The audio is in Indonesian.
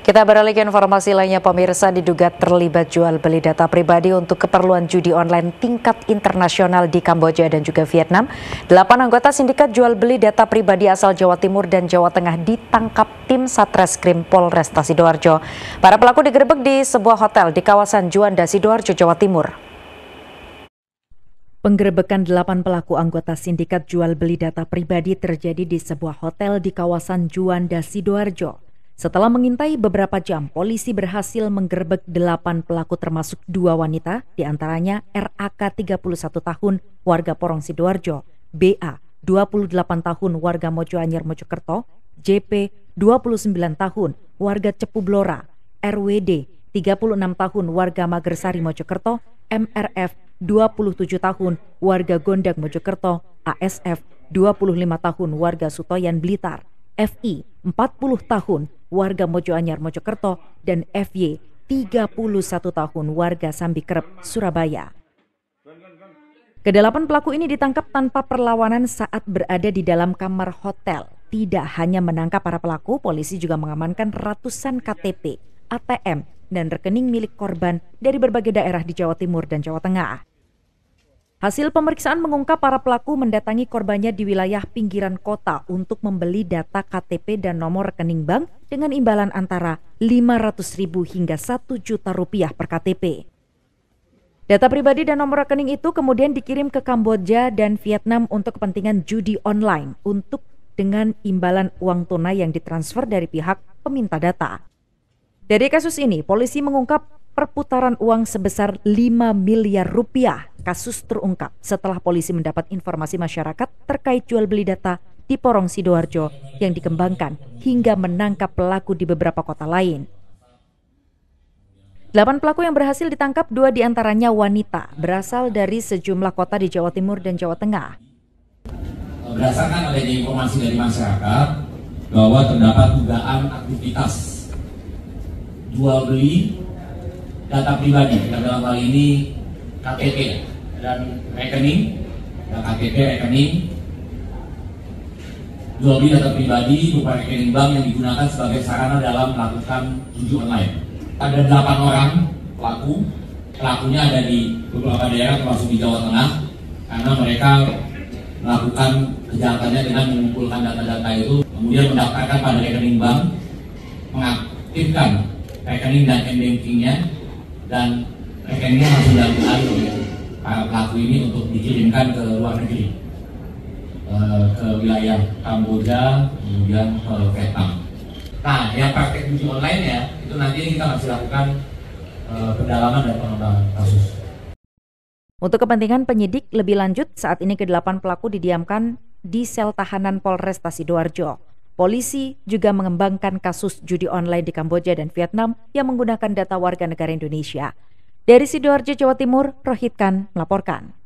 Kita beralih ke informasi lainnya, pemirsa. Diduga terlibat jual beli data pribadi untuk keperluan judi online tingkat internasional di Kamboja dan juga Vietnam. 8 anggota sindikat jual beli data pribadi asal Jawa Timur dan Jawa Tengah ditangkap tim Satreskrim Polresta Sidoarjo. Para pelaku digerebek di sebuah hotel di kawasan Juanda, Sidoarjo, Jawa Timur. Penggerebekan 8 pelaku anggota sindikat jual beli data pribadi terjadi di sebuah hotel di kawasan Juanda, Sidoarjo. Setelah mengintai beberapa jam, polisi berhasil menggerebek 8 pelaku termasuk 2 wanita, diantaranya RAK 31 tahun warga Porong Sidoarjo, BA 28 tahun warga Mojoanyar Mojokerto, JP 29 tahun warga Cepu Blora, RWD 36 tahun warga Magersari Mojokerto, MRF 27 tahun warga Gondang Mojokerto, ASF 25 tahun warga Sutoyan Blitar, FI 40 tahun warga Mojoanyar Mojokerto, dan FY 31 tahun warga Sambikerep, Surabaya. Kedelapan pelaku ini ditangkap tanpa perlawanan saat berada di dalam kamar hotel. Tidak hanya menangkap para pelaku, polisi juga mengamankan ratusan KTP, ATM, dan rekening milik korban dari berbagai daerah di Jawa Timur dan Jawa Tengah. Hasil pemeriksaan mengungkap para pelaku mendatangi korbannya di wilayah pinggiran kota untuk membeli data KTP dan nomor rekening bank dengan imbalan antara Rp500.000 hingga Rp1 juta per KTP. Data pribadi dan nomor rekening itu kemudian dikirim ke Kamboja dan Vietnam untuk kepentingan judi online dengan imbalan uang tunai yang ditransfer dari pihak peminta data. Dari kasus ini, polisi mengungkap perputaran uang sebesar Rp5 miliar. Kasus terungkap setelah polisi mendapat informasi masyarakat terkait jual beli data di Porong Sidoarjo yang dikembangkan hingga menangkap pelaku di beberapa kota lain. 8 pelaku yang berhasil ditangkap, 2 diantaranya wanita, berasal dari sejumlah kota di Jawa Timur dan Jawa Tengah. Berdasarkan adanya informasi dari masyarakat bahwa terdapat dugaan aktivitas jual beli data pribadi, dalam hal ini KTP dan rekening, KTP rekening, jual beli data pribadi berupa rekening bank yang digunakan sebagai sarana dalam melakukan judi online. Ada 8 orang pelakunya ada di beberapa daerah termasuk di Jawa Tengah, karena mereka melakukan kejahatannya dengan mengumpulkan data-data itu, kemudian mendaftarkan pada rekening bank, mengaktifkan rekening dan m-bankingnya, dan rekeningnya langsung diambil alih oleh para pelaku ini untuk dikirimkan ke luar negeri, ke wilayah Kamboja, kemudian ke Vietnam. Nah, yang praktek judi online ya, itu nanti kita masih lakukan pendalaman dan pengembangan kasus. Untuk kepentingan penyidik lebih lanjut, saat ini ke-8 pelaku didiamkan di sel tahanan Polresta Sidoarjo. Polisi juga mengembangkan kasus judi online di Kamboja dan Vietnam yang menggunakan data warga negara Indonesia. Dari Sidoarjo, Jawa Timur, Rohit Khan melaporkan.